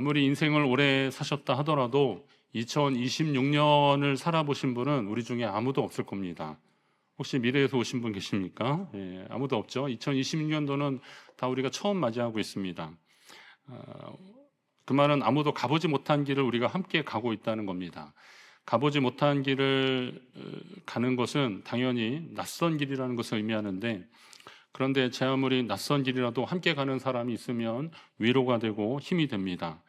아무리 인생을 오래 사셨다 하더라도 2026년을 살아보신 분은 우리 중에 아무도 없을 겁니다. 혹시 미래에서 오신 분 계십니까? 예, 아무도 없죠. 2026년도는 다 우리가 처음 맞이하고 있습니다. 그 말은 아무도 가보지 못한 길을 우리가 함께 가고 있다는 겁니다. 가보지 못한 길을 가는 것은 당연히 낯선 길이라는 것을 의미하는데, 그런데 제 아무리 낯선 길이라도 함께 가는 사람이 있으면 위로가 되고 힘이 됩니다.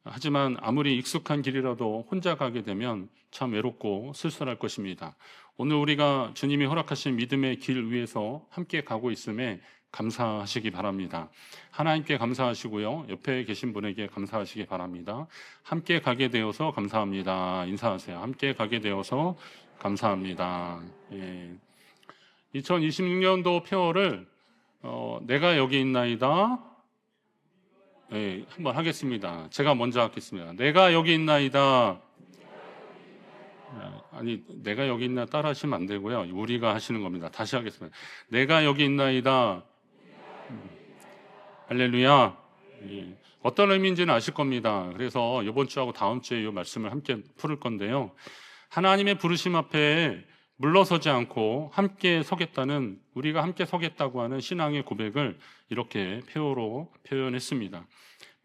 하지만 아무리 익숙한 길이라도 혼자 가게 되면 참 외롭고 쓸쓸할 것입니다. 오늘 우리가 주님이 허락하신 믿음의 길 위에서 함께 가고 있음에 감사하시기 바랍니다. 하나님께 감사하시고요, 옆에 계신 분에게 감사하시기 바랍니다. 함께 가게 되어서 감사합니다. 인사하세요. 함께 가게 되어서 감사합니다. 예. 2026년도 표어를 내가 여기 있나이다. 네, 한번 하겠습니다. 제가 먼저 하겠습니다. 내가 여기 있나이다. 아니, 내가 여기 있나 따라 하시면 안 되고요. 우리가 하시는 겁니다. 다시 하겠습니다. 내가 여기 있나이다. 할렐루야. 예. 어떤 의미인지는 아실 겁니다. 그래서 이번 주하고 다음 주에 이 말씀을 함께 풀을 건데요. 하나님의 부르심 앞에 물러서지 않고 함께 서겠다는, 우리가 함께 서겠다고 하는 신앙의 고백을 이렇게 표어로 표현했습니다.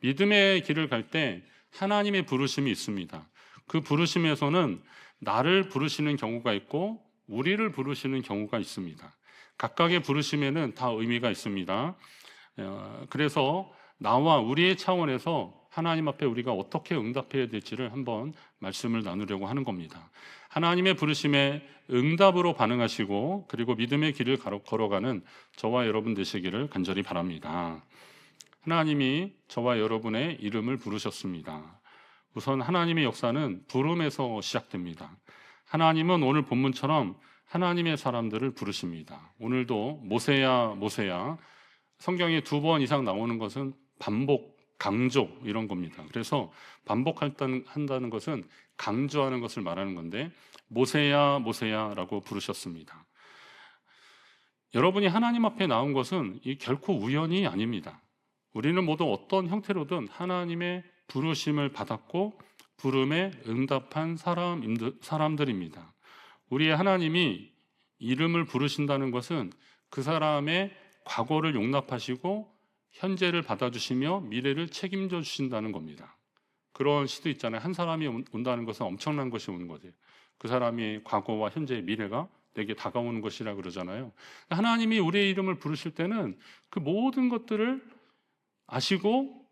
믿음의 길을 갈 때 하나님의 부르심이 있습니다. 그 부르심에서는 나를 부르시는 경우가 있고 우리를 부르시는 경우가 있습니다. 각각의 부르심에는 다 의미가 있습니다. 그래서 나와 우리의 차원에서 하나님 앞에 우리가 어떻게 응답해야 될지를 한번 말씀을 나누려고 하는 겁니다. 하나님의 부르심에 응답으로 반응하시고 그리고 믿음의 길을 걸어가는 저와 여러분 되시기를 간절히 바랍니다. 하나님이 저와 여러분의 이름을 부르셨습니다. 우선 하나님의 역사는 부름에서 시작됩니다. 하나님은 오늘 본문처럼 하나님의 사람들을 부르십니다. 오늘도 모세야 모세야, 성경에 2번 이상 나오는 것은 반복, 강조 이런 겁니다. 그래서 반복한다는 것은 강조하는 것을 말하는 건데, 모세야 모세야라고 부르셨습니다. 여러분이 하나님 앞에 나온 것은 결코 우연이 아닙니다. 우리는 모두 어떤 형태로든 하나님의 부르심을 받았고 부름에 응답한 사람들입니다. 우리의 하나님이 이름을 부르신다는 것은 그 사람의 과거를 용납하시고 현재를 받아주시며 미래를 책임져 주신다는 겁니다. 그런 시도 있잖아요. 한 사람이 온다는 것은 엄청난 것이 오는 거죠. 그 사람이 과거와 현재의 미래가 내게 다가오는 것이라 그러잖아요. 하나님이 우리의 이름을 부르실 때는 그 모든 것들을 아시고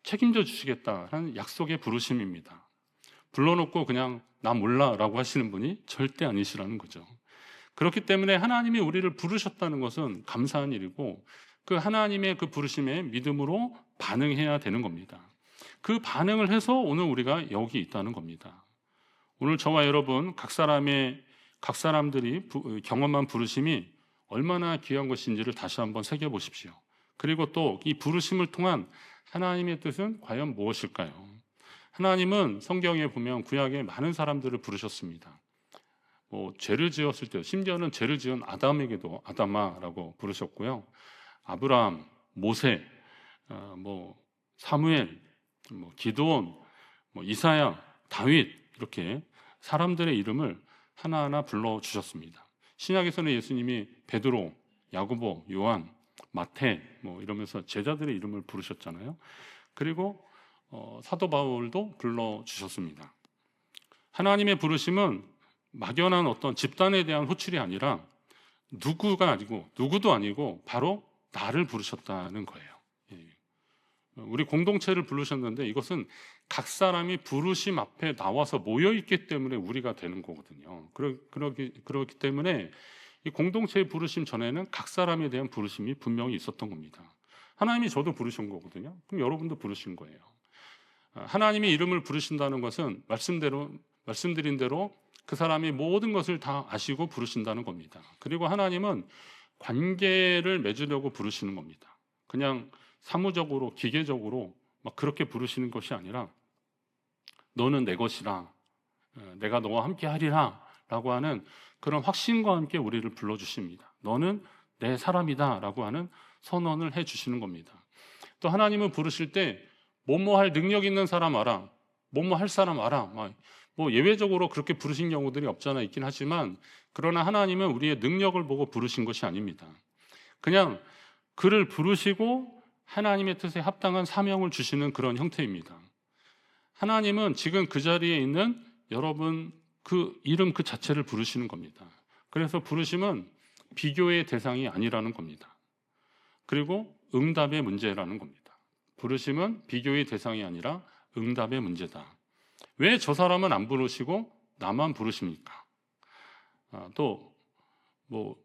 책임져 주시겠다라는 약속의 부르심입니다. 불러놓고 그냥 나 몰라 라고 하시는 분이 절대 아니시라는 거죠. 그렇기 때문에 하나님이 우리를 부르셨다는 것은 감사한 일이고, 그 하나님의 그 부르심에 믿음으로 반응해야 되는 겁니다. 그 반응을 해서 오늘 우리가 여기 있다는 겁니다. 오늘 저와 여러분 각 사람들이 경험한 부르심이 얼마나 귀한 것인지를 다시 한번 새겨보십시오. 그리고 또 이 부르심을 통한 하나님의 뜻은 과연 무엇일까요? 하나님은 성경에 보면 구약에 많은 사람들을 부르셨습니다. 죄를 지었을 때, 심지어는 죄를 지은 아담에게도 아담아라고 부르셨고요. 아브라함, 모세, 사무엘, 기드온, 이사야, 다윗, 이렇게 사람들의 이름을 하나하나 불러주셨습니다. 신약에서는 예수님이 베드로, 야고보, 요한, 마태 이러면서 제자들의 이름을 부르셨잖아요. 그리고 사도 바울도 불러주셨습니다. 하나님의 부르심은 막연한 어떤 집단에 대한 호출이 아니라 누구도 아니고 바로 나를 부르셨다는 거예요. 우리 공동체를 부르셨는데 이것은 각 사람이 부르심 앞에 나와서 모여있기 때문에 우리가 되는 거거든요. 그렇기 때문에 이 공동체의 부르심 전에는 각 사람에 대한 부르심이 분명히 있었던 겁니다. 하나님이 저도 부르신 거거든요. 그럼 여러분도 부르신 거예요. 하나님이 이름을 부르신다는 것은 말씀드린 대로 그 사람이 모든 것을 다 아시고 부르신다는 겁니다. 그리고 하나님은 관계를 맺으려고 부르시는 겁니다. 그냥 사무적으로 기계적으로 막 그렇게 부르시는 것이 아니라 너는 내 것이라, 내가 너와 함께 하리라 라고 하는 그런 확신과 함께 우리를 불러주십니다. 너는 내 사람이다 라고 하는 선언을 해주시는 겁니다. 또 하나님은 부르실 때 뭐뭐 할 능력 있는 사람 알아. 뭐뭐 할 사람 알아. 뭐 예외적으로 그렇게 부르신 경우들이 없잖아 있긴 하지만 그러나 하나님은 우리의 능력을 보고 부르신 것이 아닙니다. 그냥 그를 부르시고 하나님의 뜻에 합당한 사명을 주시는 그런 형태입니다. 하나님은 지금 그 자리에 있는 여러분 그 이름 그 자체를 부르시는 겁니다. 그래서 부르심은 비교의 대상이 아니라는 겁니다. 그리고 응답의 문제라는 겁니다. 부르심은 비교의 대상이 아니라 응답의 문제다. 왜 저 사람은 안 부르시고 나만 부르십니까? 또 뭐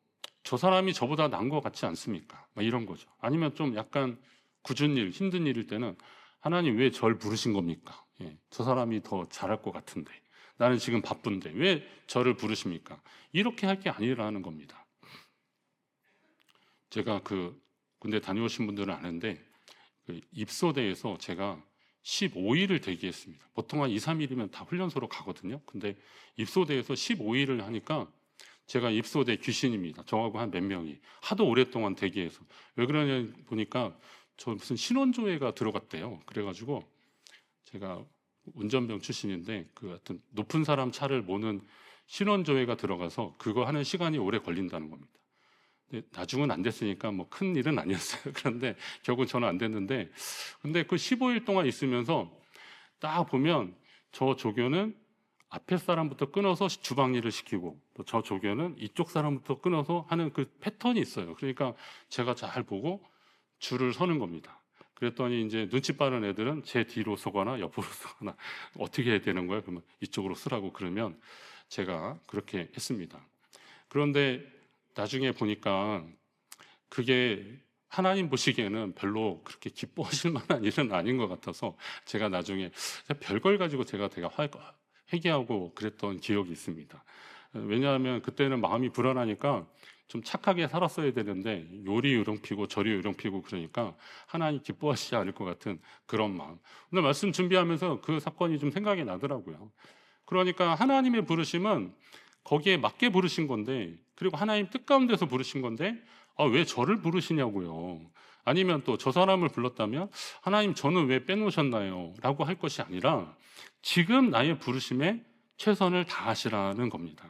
저 사람이 저보다 나은 것 같지 않습니까? 이런 거죠. 아니면 좀 약간 굳은 일, 힘든 일일 때는 하나님 왜 절 부르신 겁니까? 저 사람이 더 잘할 것 같은데 나는 지금 바쁜데 왜 저를 부르십니까? 이렇게 할 게 아니라는 겁니다. 제가 그 군대 다녀오신 분들은 아는데 그 입소대에서 제가 15일을 대기했습니다. 보통 한 2, 3일이면 다 훈련소로 가거든요. 근데 입소대에서 15일을 하니까 제가 입소대 귀신입니다. 저하고 한 몇 명이 하도 오랫동안 대기해서 왜 그러냐 보니까 저 무슨 신원조회가 들어갔대요. 그래가지고 제가 운전병 출신인데 그 하여튼 높은 사람 차를 모는 신원조회가 들어가서 그거 하는 시간이 오래 걸린다는 겁니다. 근데 나중은 안 됐으니까 뭐 큰 일은 아니었어요. 그런데 결국 저는 안 됐는데 근데 그 15일 동안 있으면서 딱 보면 저 조교는 앞에 사람부터 끊어서 주방 일을 시키고 또 저 조교는 이쪽 사람부터 끊어서 하는 그 패턴이 있어요. 그러니까 제가 잘 보고 줄을 서는 겁니다. 그랬더니 이제 눈치 빠른 애들은 제 뒤로 서거나 옆으로 서거나 어떻게 해야 되는 거야? 그러면 이쪽으로 쓰라고 그러면 제가 그렇게 했습니다. 그런데 나중에 보니까 그게 하나님 보시기에는 별로 그렇게 기뻐하실 만한 일은 아닌 것 같아서 제가 나중에 별걸 가지고 제가 되게 회개하고 그랬던 기억이 있습니다. 왜냐하면 그때는 마음이 불안하니까 좀 착하게 살았어야 되는데 요리 요령피고 저리 요령피고 그러니까 하나님 기뻐하시지 않을 것 같은 그런 마음. 오늘 말씀 준비하면서 그 사건이 좀 생각이 나더라고요. 그러니까 하나님의 부르심은 거기에 맞게 부르신 건데 그리고 하나님 뜻 가운데서 부르신 건데 왜 저를 부르시냐고요. 아니면 또 저 사람을 불렀다면 하나님 저는 왜 빼놓으셨나요? 라고 할 것이 아니라 지금 나의 부르심에 최선을 다하시라는 겁니다.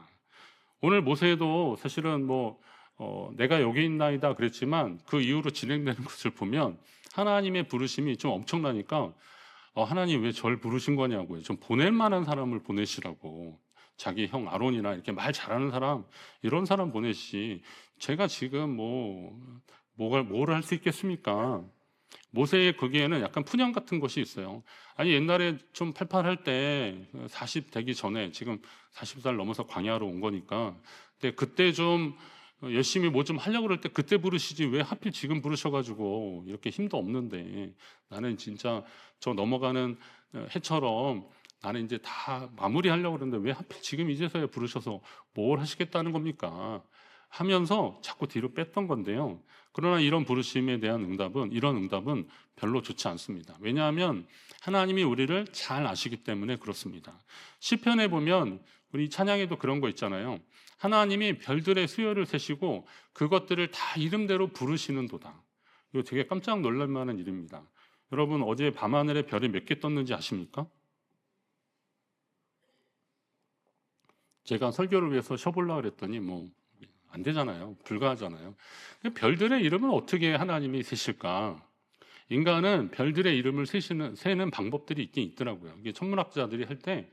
오늘 모세도 사실은 내가 여기 있나이다 그랬지만 그 이후로 진행되는 것을 보면 하나님의 부르심이 좀 엄청나니까 하나님 왜 절 부르신 거냐고요. 좀 보낼 만한 사람을 보내시라고. 자기 형 아론이나 이렇게 말 잘하는 사람 이런 사람 보내시지 제가 지금 뭘 할 수 있겠습니까? 모세의 거기에는 약간 푸념 같은 것이 있어요. 아니 옛날에 좀 팔팔할 때 40 되기 전에 지금 40살 넘어서 광야로 온 거니까 근데 그때 좀 열심히 뭐 좀 하려고 그럴 때 그때 부르시지 왜 하필 지금 부르셔가지고 이렇게 힘도 없는데 나는 진짜 저 넘어가는 해처럼 나는 이제 다 마무리하려고 그러는데 왜 하필 지금 이제서야 부르셔서 뭘 하시겠다는 겁니까? 하면서 자꾸 뒤로 뺐던 건데요. 그러나 이런 부르심에 대한 이런 응답은 별로 좋지 않습니다. 왜냐하면 하나님이 우리를 잘 아시기 때문에 그렇습니다. 시편에 보면 우리 찬양에도 그런 거 있잖아요. 하나님이 별들의 수요를 세시고 그것들을 다 이름대로 부르시는도다. 이거 되게 깜짝 놀랄 만한 일입니다. 여러분 어제 밤하늘에 별이 몇 개 떴는지 아십니까? 제가 설교를 위해서 쉬어보려고 그랬더니 안 되잖아요. 불가하잖아요. 별들의 이름은 어떻게 하나님이 세실까? 인간은 별들의 이름을 세는 방법들이 있긴 있더라고요. 이게 천문학자들이 할 때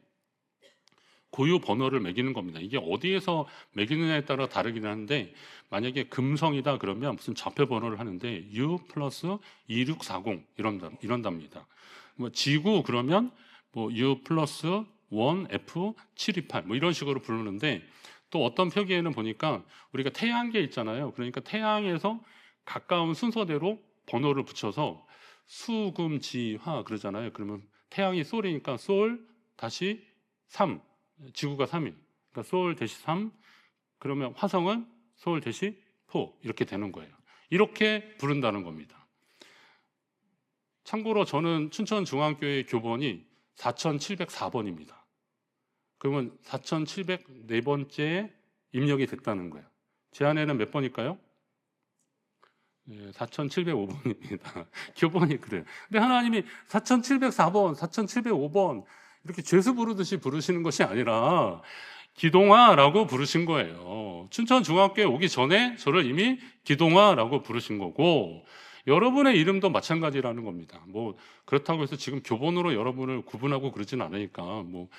고유 번호를 매기는 겁니다. 이게 어디에서 매기느냐에 따라 다르긴 하는데 만약에 금성이다 그러면 무슨 좌표 번호를 하는데 U 플러스 2640 이런답니다. 지구 그러면 U 플러스 1 F 728 이런 식으로 부르는데 또 어떤 표기에는 보니까 우리가 태양계 있잖아요. 그러니까 태양에서 가까운 순서대로 번호를 붙여서 수금지화 그러잖아요. 그러면 태양이 솔이니까 솔 다시 3 지구가 3일. 그러니까 솔 대시 3 그러면 화성은 솔 대시 4 이렇게 되는 거예요. 이렇게 부른다는 겁니다. 참고로 저는 춘천중앙교회 교번이 4704번입니다. 그러면 4704번째 입력이 됐다는 거예요. 제 안에는 몇 번일까요? 4705번입니다. 교본이 그래요. 근데 하나님이 4704번, 4705번 이렇게 죄수 부르듯이 부르시는 것이 아니라 기동아라고 부르신 거예요. 춘천중학교에 오기 전에 저를 이미 기동아라고 부르신 거고, 여러분의 이름도 마찬가지라는 겁니다. 뭐 그렇다고 해서 지금 교본으로 여러분을 구분하고 그러진 않으니까 뭐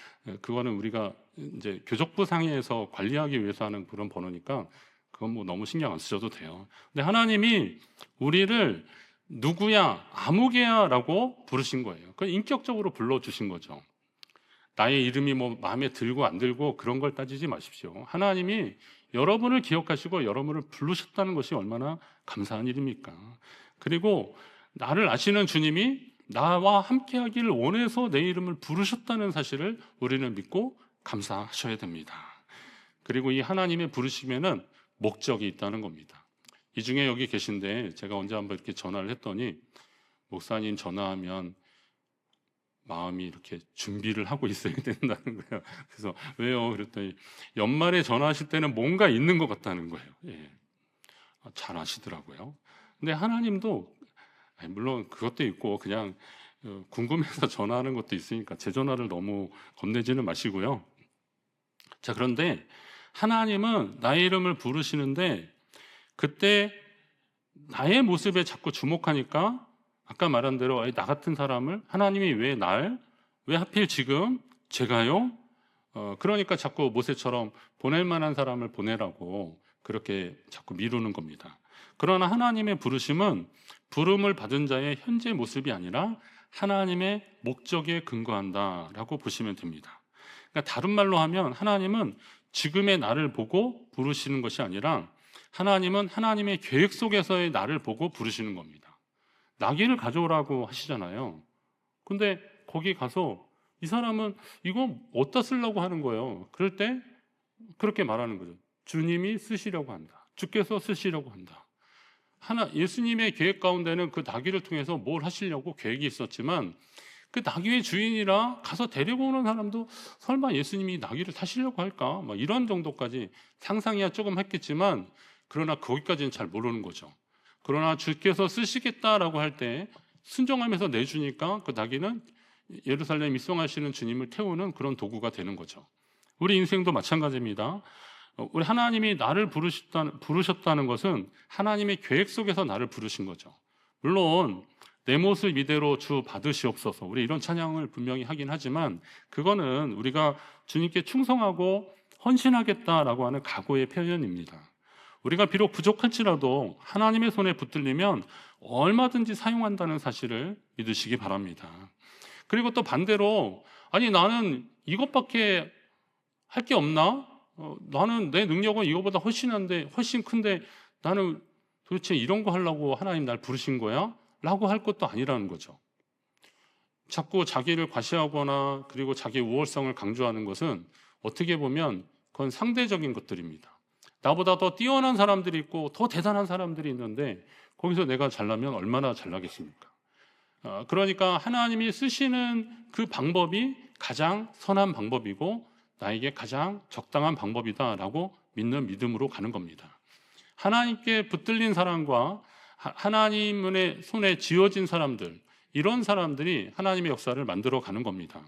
그거는 우리가 이제 교적부 상에서 관리하기 위해서 하는 그런 번호니까 그건 뭐 너무 신경 안 쓰셔도 돼요. 근데 하나님이 우리를 누구야, 아무개야라고 부르신 거예요. 그 인격적으로 불러주신 거죠. 나의 이름이 뭐 마음에 들고 안 들고 그런 걸 따지지 마십시오. 하나님이 여러분을 기억하시고 여러분을 부르셨다는 것이 얼마나 감사한 일입니까? 그리고 나를 아시는 주님이 나와 함께 하기를 원해서 내 이름을 부르셨다는 사실을 우리는 믿고 감사하셔야 됩니다. 그리고 이 하나님의 부르심에는 목적이 있다는 겁니다. 이 중에 여기 계신데 제가 언제 한번 이렇게 전화를 했더니, 목사님 전화하면 마음이 이렇게 준비를 하고 있어야 된다는 거예요. 그래서 왜요? 그랬더니 연말에 전화하실 때는 뭔가 있는 것 같다는 거예요. 예. 잘 아시더라고요. 근데 하나님도 물론 그것도 있고 그냥 궁금해서 전화하는 것도 있으니까 제 전화를 너무 겁내지는 마시고요. 자, 그런데 하나님은 나의 이름을 부르시는데 그때 나의 모습에 자꾸 주목하니까 아까 말한 대로 나 같은 사람을 하나님이 왜 하필 지금 제가요? 그러니까 자꾸 모세처럼 보낼 만한 사람을 보내라고 그렇게 자꾸 미루는 겁니다. 그러나 하나님의 부르심은 부름을 받은 자의 현재 모습이 아니라 하나님의 목적에 근거한다라고 보시면 됩니다. 그러니까 다른 말로 하면 하나님은 지금의 나를 보고 부르시는 것이 아니라 하나님은 하나님의 계획 속에서의 나를 보고 부르시는 겁니다. 나귀를 가져오라고 하시잖아요. 근데 거기 가서 이 사람은 이거 어디다 쓰려고 하는 거예요. 그럴 때 그렇게 말하는 거죠. 주님이 쓰시려고 한다. 주께서 쓰시려고 한다. 예수님의 계획 가운데는 그 나귀를 통해서 뭘 하시려고 계획이 있었지만 그 나귀의 주인이라 가서 데리고 오는 사람도 설마 예수님이 나귀를 타시려고 할까? 막 이런 정도까지 상상이야 조금 했겠지만 그러나 거기까지는 잘 모르는 거죠. 그러나 주께서 쓰시겠다라고 할 때 순종하면서 내주니까 그 나귀는 예루살렘 입성하시는 주님을 태우는 그런 도구가 되는 거죠. 우리 인생도 마찬가지입니다. 우리 하나님이 나를 부르셨다는 것은 하나님의 계획 속에서 나를 부르신 거죠. 물론 내 모습 이대로 주 받으시옵소서, 우리 이런 찬양을 분명히 하긴 하지만 그거는 우리가 주님께 충성하고 헌신하겠다라고 하는 각오의 표현입니다. 우리가 비록 부족할지라도 하나님의 손에 붙들리면 얼마든지 사용한다는 사실을 믿으시기 바랍니다. 그리고 또 반대로 아니 나는 이것밖에 할 게 없나? 나는 내 능력은 이거보다 훨씬 큰데 나는 도대체 이런 거 하려고 하나님 날 부르신 거야? 라고 할 것도 아니라는 거죠. 자꾸 자기를 과시하거나 그리고 자기 우월성을 강조하는 것은 어떻게 보면 그건 상대적인 것들입니다. 나보다 더 뛰어난 사람들이 있고 더 대단한 사람들이 있는데 거기서 내가 잘나면 얼마나 잘나겠습니까? 그러니까 하나님이 쓰시는 그 방법이 가장 선한 방법이고 나에게 가장 적당한 방법이다라고 믿는 믿음으로 가는 겁니다. 하나님께 붙들린 사람과 하나님의 손에 쥐어진 사람들, 이런 사람들이 하나님의 역사를 만들어 가는 겁니다.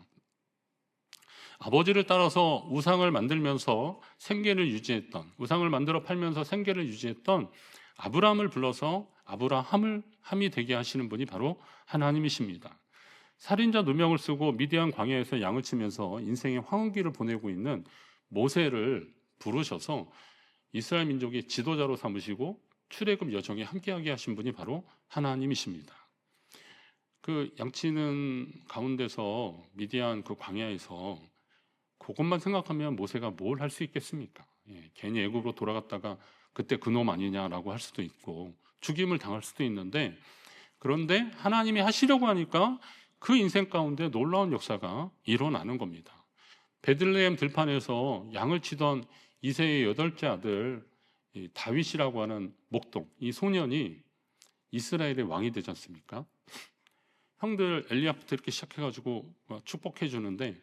아버지를 따라서 우상을 만들면서 생계를 유지했던, 우상을 만들어 팔면서 생계를 유지했던 아브라함을 불러서 아브라함이 되게 하시는 분이 바로 하나님이십니다. 살인자 누명을 쓰고 미디안 광야에서 양을 치면서 인생의 황혼기를 보내고 있는 모세를 부르셔서 이스라엘 민족의 지도자로 삼으시고 출애굽 여정에 함께하게 하신 분이 바로 하나님이십니다. 그 양치는 가운데서 미디안 그 광야에서 그것만 생각하면 모세가 뭘 할 수 있겠습니까? 괜히 애굽으로 돌아갔다가 그때 그놈 아니냐라고 할 수도 있고 죽임을 당할 수도 있는데, 그런데 하나님이 하시려고 하니까 그 인생 가운데 놀라운 역사가 일어나는 겁니다. 베들레헴 들판에서 양을 치던 이새의 8째 아들 다윗이라고 하는 목동, 이 소년이 이스라엘의 왕이 되지 않습니까? 형들 엘리야부터 이렇게 시작해가지고 축복해 주는데,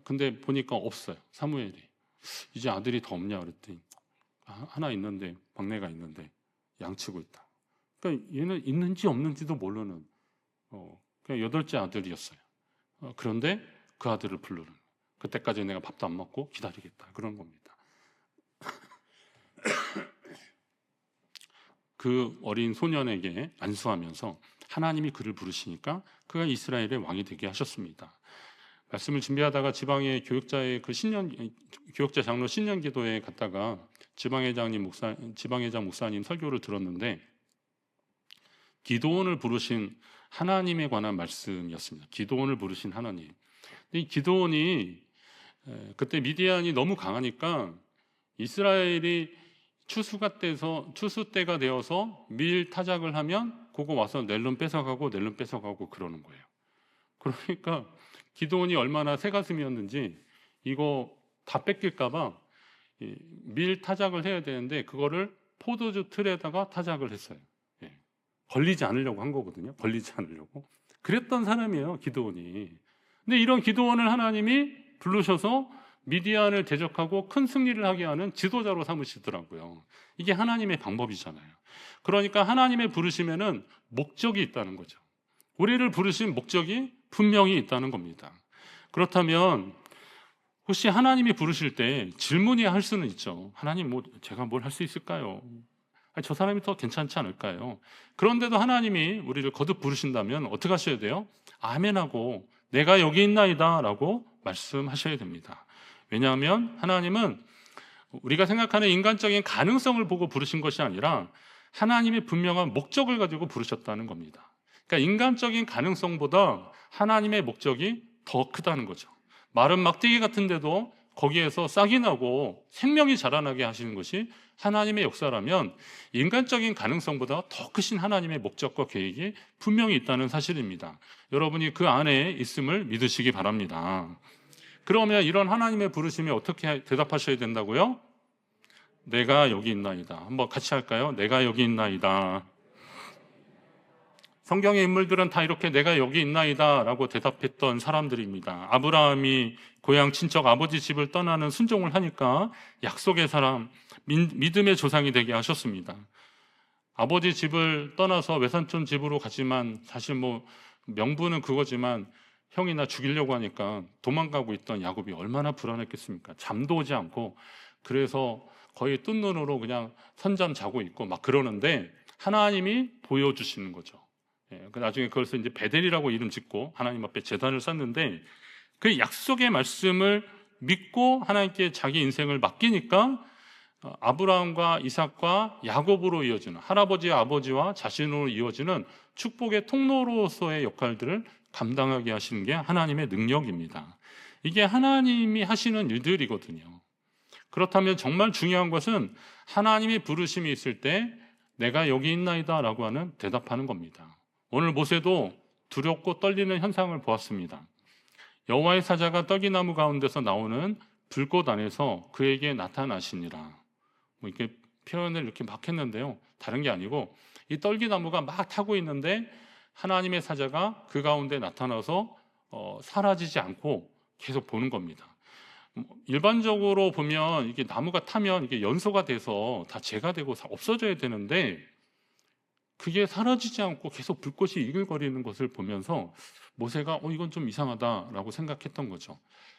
근데 보니까 없어요. 사무엘이 이제 아들이 더 없냐 그랬더니 하나 있는데, 막내가 있는데 양치고 있다. 그러니까 얘는 있는지 없는지도 모르는 그냥 8째 아들이었어요. 그런데 그 아들을 부르는, 그때까지 내가 밥도 안 먹고 기다리겠다, 그런 겁니다. 그 어린 소년에게 안수하면서 하나님이 그를 부르시니까 그가 이스라엘의 왕이 되게 하셨습니다. 말씀을 준비하다가 지방의 교육자의 교육자 장로 신년 기도에 갔다가 지방회장 목사님 설교를 들었는데, 기드온을 부르신 하나님에 관한 말씀이었습니다. 기드온을 부르신 하나님. 이 기드온이 그때 미디안이 너무 강하니까 이스라엘이 추수 때가 되어서 밀 타작을 하면 그거 와서 낼름 뺏어가고 그러는 거예요. 그러니까 기드온이 얼마나 새가슴이었는지 이거 다 뺏길까봐 밀 타작을 해야 되는데 그거를 포도주 틀에다가 타작을 했어요. 걸리지 않으려고 한 거거든요. 걸리지 않으려고. 그랬던 사람이에요, 기드온이. 근데 이런 기드온을 하나님이 부르셔서 미디안을 대적하고 큰 승리를 하게 하는 지도자로 삼으시더라고요. 이게 하나님의 방법이잖아요. 그러니까 하나님의 부르심에는 목적이 있다는 거죠. 우리를 부르신 목적이 분명히 있다는 겁니다. 그렇다면 혹시 하나님이 부르실 때 질문해야 할 수는 있죠. 하나님, 제가 뭘 할 수 있을까요? 저 사람이 더 괜찮지 않을까요? 그런데도 하나님이 우리를 거듭 부르신다면 어떻게 하셔야 돼요? 아멘하고 내가 여기 있나이다 라고 말씀하셔야 됩니다. 왜냐하면 하나님은 우리가 생각하는 인간적인 가능성을 보고 부르신 것이 아니라 하나님의 분명한 목적을 가지고 부르셨다는 겁니다. 그러니까 인간적인 가능성보다 하나님의 목적이 더 크다는 거죠. 마른 막대기 같은데도 거기에서 싹이 나고 생명이 자라나게 하시는 것이 하나님의 역사라면 인간적인 가능성보다 더 크신 하나님의 목적과 계획이 분명히 있다는 사실입니다. 여러분이 그 안에 있음을 믿으시기 바랍니다. 그러면 이런 하나님의 부르심에 어떻게 대답하셔야 된다고요? 내가 여기 있나이다. 한번 같이 할까요? 내가 여기 있나이다. 성경의 인물들은 다 이렇게 내가 여기 있나이다 라고 대답했던 사람들입니다. 아브라함이 고향 친척 아버지 집을 떠나는 순종을 하니까 약속의 사람, 믿음의 조상이 되게 하셨습니다. 아버지 집을 떠나서 외삼촌 집으로 가지만 사실 명분은 그거지만 형이나 죽이려고 하니까 도망가고 있던 야곱이 얼마나 불안했겠습니까? 잠도 오지 않고, 그래서 거의 뜬 눈으로 그냥 선잠 자고 있고 막 그러는데 하나님이 보여주시는 거죠. 나중에 그것을 이제 베델이라고 이름 짓고 하나님 앞에 제단을 쌓는데, 그 약속의 말씀을 믿고 하나님께 자기 인생을 맡기니까 아브라함과 이삭과 야곱으로 이어지는, 할아버지와 아버지와 자신으로 이어지는 축복의 통로로서의 역할들을 감당하게 하시는 게 하나님의 능력입니다. 이게 하나님이 하시는 일들이거든요. 그렇다면 정말 중요한 것은 하나님의 부르심이 있을 때 내가 여기 있나이다 라고 하는 대답하는 겁니다. 오늘 모세도 두렵고 떨리는 현상을 보았습니다. 여호와의 사자가 떨기나무 가운데서 나오는 불꽃 안에서 그에게 나타나시니라. 이렇게 표현을 이렇게 막 했는데요, 다른 게 아니고 이 떨기나무가 막 타고 있는데 하나님의 사자가 그 가운데 나타나서 사라지지 않고 계속 보는 겁니다. 일반적으로 보면 이게 나무가 타면 이게 연소가 돼서 다 재가 되고 없어져야 되는데 그게 사라지지 않고 계속 불꽃이 이글거리는 것을 보면서 모세가 이건 좀 이상하다라고 생각했던 거죠.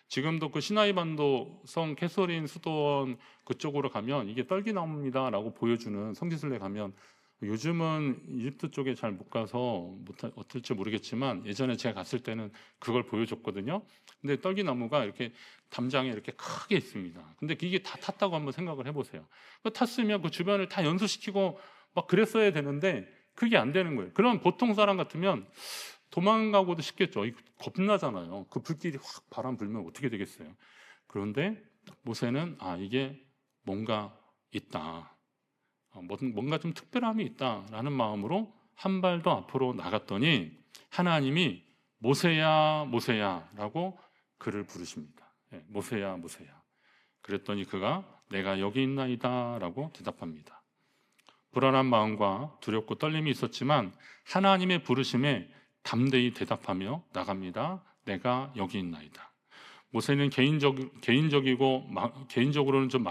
지금도 그 시나이반도 성 캐서린 수도원 그쪽으로 가면 이게 떨기나무입니다라고 보여주는 성지순례 가면, 요즘은 이집트 쪽에 잘 못 가서 어떨지 모르겠지만 예전에 제가 갔을 때는 그걸 보여줬거든요. 근데 떨기나무가 이렇게 담장에 이렇게 크게 있습니다. 근데 이게 다 탔다고 한번 생각을 해보세요. 탔으면 그 주변을 다 연소시키고 막 그랬어야 되는데 그게 안 되는 거예요. 그럼 보통 사람 같으면 도망가고도 싶겠죠. 겁나잖아요. 그 불길이 확 바람 불면 어떻게 되겠어요. 그런데 모세는 이게 뭔가 있다, 뭔가 좀 특별함이 있다라는 마음으로 한 발 더 앞으로 나갔더니 하나님이 모세야 모세야 라고 그를 부르십니다. 모세야 모세야. 그랬더니 그가 내가 여기 있나이다 라고 대답합니다. 불안한 마음과 두렵고 떨림이 있었지만 하나님의 부르심에 담대히 대답하며 나갑니다. 내가 여기 있나이다. 모세는 개인적으로는 좀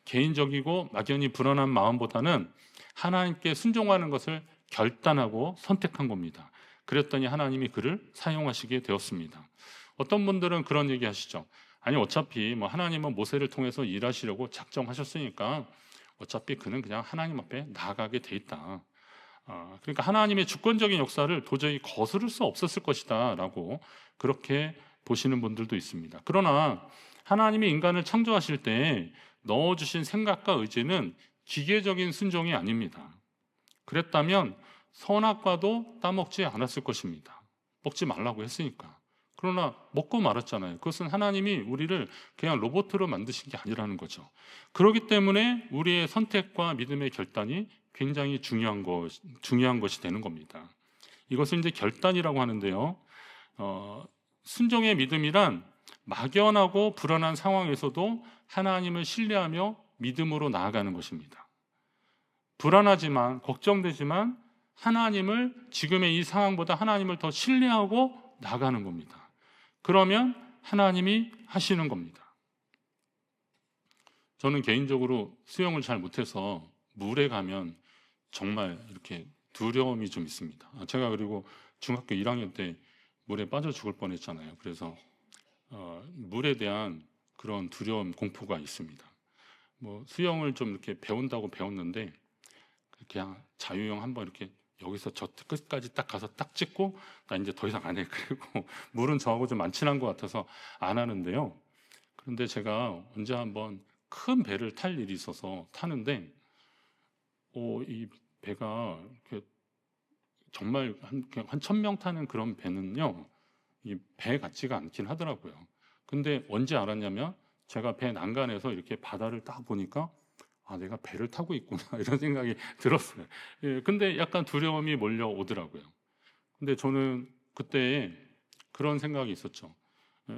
개인적이고 막연히 불안한 마음보다는 하나님께 순종하는 것을 결단하고 선택한 겁니다. 그랬더니 하나님이 그를 사용하시게 되었습니다. 어떤 분들은 그런 얘기 하시죠. 아니 어차피 뭐 하나님은 모세를 통해서 일하시려고 작정하셨으니까 어차피 그는 그냥 하나님 앞에 나아가게 돼 있다. 그러니까 하나님의 주권적인 역사를 도저히 거스를 수 없었을 것이다 라고 그렇게 보시는 분들도 있습니다. 그러나 하나님이 인간을 창조하실 때 넣어주신 생각과 의지는 기계적인 순종이 아닙니다. 그랬다면 선악과도 따먹지 않았을 것입니다. 먹지 말라고 했으니까. 그러나 먹고 말았잖아요. 그것은 하나님이 우리를 그냥 로봇으로 만드신 게 아니라는 거죠. 그렇기 때문에 우리의 선택과 믿음의 결단이 굉장히 중요한 것이 되는 겁니다. 이것을 이제 결단이라고 하는데요. 순종의 믿음이란 막연하고 불안한 상황에서도 하나님을 신뢰하며 믿음으로 나아가는 것입니다. 불안하지만 걱정되지만 하나님을 지금의 이 상황보다 하나님을 더 신뢰하고 나아가는 겁니다. 그러면 하나님이 하시는 겁니다. 저는 개인적으로 수영을 잘 못해서 물에 가면 정말 이렇게 두려움이 좀 있습니다. 제가 그리고 중학교 1학년 때 물에 빠져 죽을 뻔했잖아요. 그래서 물에 대한 그런 두려움, 공포가 있습니다. 뭐 수영을 좀 이렇게 배운다고 배웠는데 그냥 자유형 한번 이렇게 여기서 저 끝까지 딱 가서 딱 찍고 나 이제 더 이상 안 해. 그리고 물은 저하고 좀 안 친한 것 같아서 안 하는데요. 그런데 제가 언제 한번 큰 배를 탈 일이 있어서 타는데 이 배가 정말 한 1,000명 타는 그런 배는요, 이 배 같지가 않긴 하더라고요. 근데 언제 알았냐면 제가 배 난간에서 이렇게 바다를 딱 보니까 내가 배를 타고 있구나 이런 생각이 들었어요. 예, 근데 약간 두려움이 몰려오더라고요. 근데 저는 그때 그런 생각이 있었죠.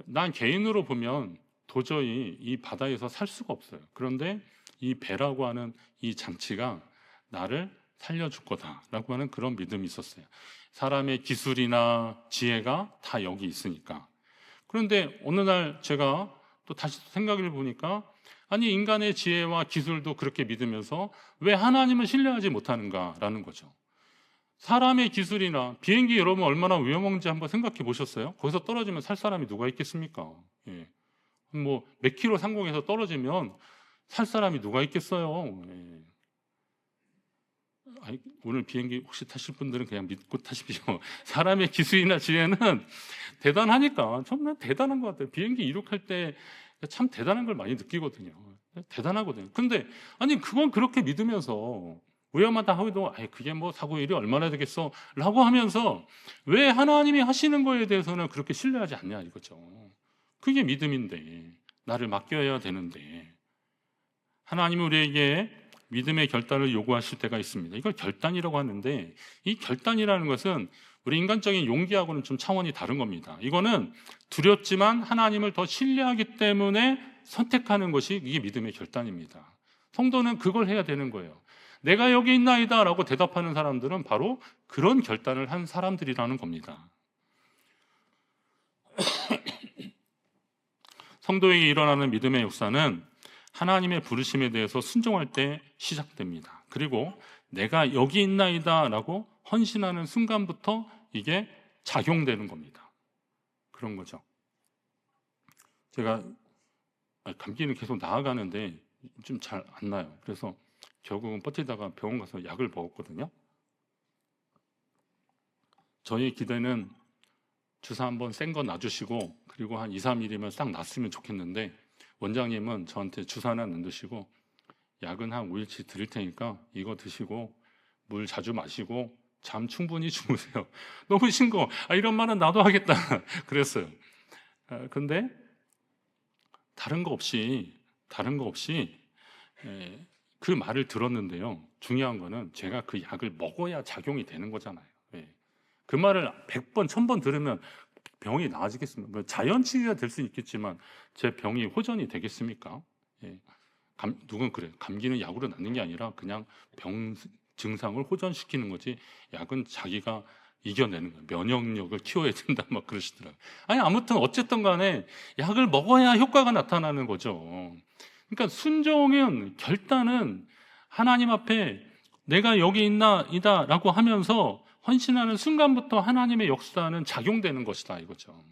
난 개인으로 보면 도저히 이 바다에서 살 수가 없어요. 그런데 이 배라고 하는 이 장치가 나를 살려줄 거다라고 하는 그런 믿음이 있었어요. 사람의 기술이나 지혜가 다 여기 있으니까. 그런데 어느 날 제가 또 다시 생각을 보니까 아니 인간의 지혜와 기술도 그렇게 믿으면서 왜 하나님을 신뢰하지 못하는가라는 거죠. 사람의 기술이나 비행기 여러분 얼마나 위험한지 한번 생각해 보셨어요? 거기서 떨어지면 살 사람이 누가 있겠습니까? 예. 뭐 몇 킬로 상공에서 떨어지면 살 사람이 누가 있겠어요? 예. 오늘 비행기 혹시 타실 분들은 그냥 믿고 타십시오. 사람의 기술이나 지혜는 대단하니까 정말 대단한 것 같아요. 비행기 이륙할 때 참 대단한 걸 많이 느끼거든요. 대단하거든요. 근데 아니 그건 그렇게 믿으면서 위험하다 하고도 그게 뭐 사고일이 얼마나 되겠어 라고 하면서 왜 하나님이 하시는 거에 대해서는 그렇게 신뢰하지 않냐 이거죠. 그게 믿음인데 나를 맡겨야 되는데 하나님이 우리에게 믿음의 결단을 요구하실 때가 있습니다. 이걸 결단이라고 하는데 이 결단이라는 것은 우리 인간적인 용기하고는 좀 차원이 다른 겁니다. 이거는 두렵지만 하나님을 더 신뢰하기 때문에 선택하는 것이 이게 믿음의 결단입니다. 성도는 그걸 해야 되는 거예요. 내가 여기 있나이다 라고 대답하는 사람들은 바로 그런 결단을 한 사람들이라는 겁니다. 성도에게 일어나는 믿음의 역사는 하나님의 부르심에 대해서 순종할 때 시작됩니다. 그리고 내가 여기 있나이다 라고 헌신하는 순간부터 이게 작용되는 겁니다. 그런 거죠. 제가 감기는 계속 나아가는데 좀 잘 안 나요. 그래서 결국은 버티다가 병원 가서 약을 먹었거든요. 저희 기대는 주사 한번 센 거 놔주시고 그리고 한 2, 3일이면 싹 났으면 좋겠는데 원장님은 저한테 주사는 안 드시고 약은 한 5일치 드릴 테니까 이거 드시고 물 자주 마시고 잠 충분히 주무세요. 너무 싱거워. 이런 말은 나도 하겠다. 그랬어요. 근데 다른 거 없이 그 말을 들었는데요. 중요한 거는 제가 그 약을 먹어야 작용이 되는 거잖아요. 그 말을 100번, 1000번 들으면 병이 나아지겠습니까? 자연치유가 될 수 있겠지만 제 병이 호전이 되겠습니까? 누군 그래. 감기는 약으로 낫는 게 아니라 그냥 병 증상을 호전시키는 거지 약은 자기가 이겨내는 거예요. 면역력을 키워야 된다 막 그러시더라고요. 아무튼 어쨌든 간에 약을 먹어야 효과가 나타나는 거죠. 그러니까 순종은 결단은 하나님 앞에 내가 여기 있나이다 라고 하면서 헌신하는 순간부터 하나님의 역사는 작용되는 것이다 이거죠.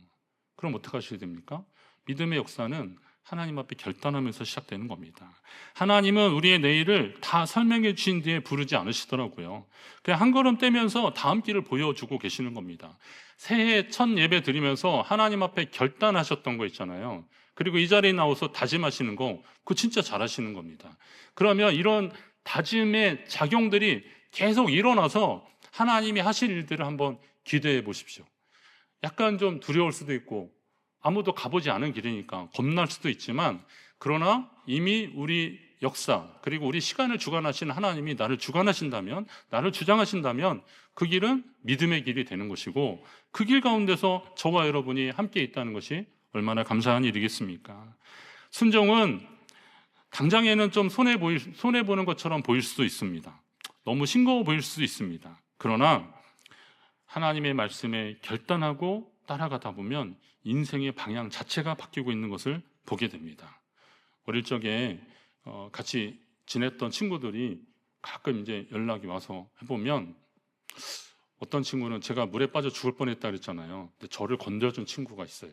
그럼 어떻게 하셔야 됩니까? 믿음의 역사는 하나님 앞에 결단하면서 시작되는 겁니다. 하나님은 우리의 내일을 다 설명해 주신 뒤에 부르지 않으시더라고요. 그냥 한 걸음 떼면서 다음 길을 보여주고 계시는 겁니다. 새해 첫 예배 드리면서 하나님 앞에 결단하셨던 거 있잖아요. 그리고 이 자리에 나와서 다짐하시는 거, 그거 진짜 잘하시는 겁니다. 그러면 이런 다짐의 작용들이 계속 일어나서 하나님이 하실 일들을 한번 기대해 보십시오. 약간 좀 두려울 수도 있고 아무도 가보지 않은 길이니까 겁날 수도 있지만, 그러나 이미 우리 역사 그리고 우리 시간을 주관하신 하나님이 나를 주관하신다면, 나를 주장하신다면 그 길은 믿음의 길이 되는 것이고, 그 길 가운데서 저와 여러분이 함께 있다는 것이 얼마나 감사한 일이겠습니까? 순종은 당장에는 좀 손해보는 것처럼 보일 수도 있습니다. 너무 싱거워 보일 수도 있습니다. 그러나 하나님의 말씀에 결단하고 따라가다 보면 인생의 방향 자체가 바뀌고 있는 것을 보게 됩니다. 어릴 적에 같이 지냈던 친구들이 가끔 이제 연락이 와서 해보면, 어떤 친구는 제가 물에 빠져 죽을 뻔했다 그랬잖아요. 근데 저를 건져준 친구가 있어요.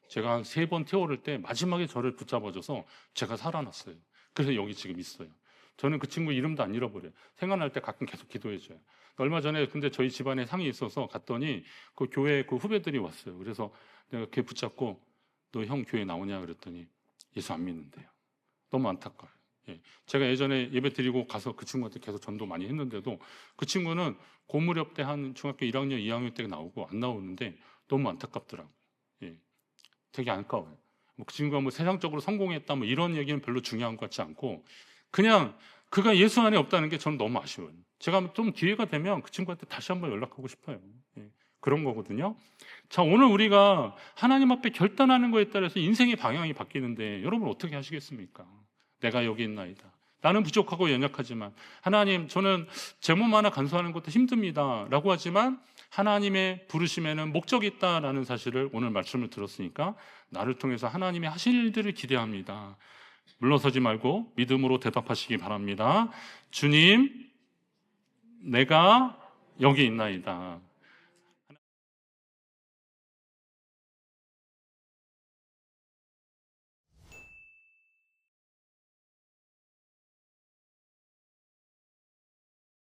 제가 한 3번 태워올 때 마지막에 저를 붙잡아줘서 제가 살아났어요. 그래서 여기 지금 있어요. 저는 그 친구 이름도 안 잃어버려요. 생각날 때 가끔 계속 기도해줘요. 얼마 전에 근데 저희 집안에 상이 있어서 갔더니 그 교회 그 후배들이 왔어요. 그래서 내가 걔 붙잡고 너 형 교회 나오냐 그랬더니 예수 안 믿는데요. 너무 안타까워요. 예. 제가 예전에 예배 드리고 가서 그 친구한테 계속 전도 많이 했는데도 그 친구는 고무렵 때 한 중학교 1학년, 2학년 때 나오고 안 나오는데 너무 안타깝더라고요. 예. 되게 안타까워요. 그 친구가 뭐 세상적으로 성공했다 뭐 이런 얘기는 별로 중요한 것 같지 않고, 그냥 그가 예수 안에 없다는 게 저는 너무 아쉬워요. 제가 좀 기회가 되면 그 친구한테 다시 한번 연락하고 싶어요. 예. 그런 거거든요. 자, 오늘 우리가 하나님 앞에 결단하는 거에 따라서 인생의 방향이 바뀌는데 여러분 어떻게 하시겠습니까? 내가 여기 있나이다. 나는 부족하고 연약하지만 하나님, 저는 제 몸 하나 간수하는 것도 힘듭니다 라고 하지만 하나님의 부르심에는 목적이 있다라는 사실을 오늘 말씀을 들었으니까 나를 통해서 하나님이 하실 일들을 기대합니다. 물러서지 말고 믿음으로 대답하시기 바랍니다. 주님, 내가 여기 있나이다.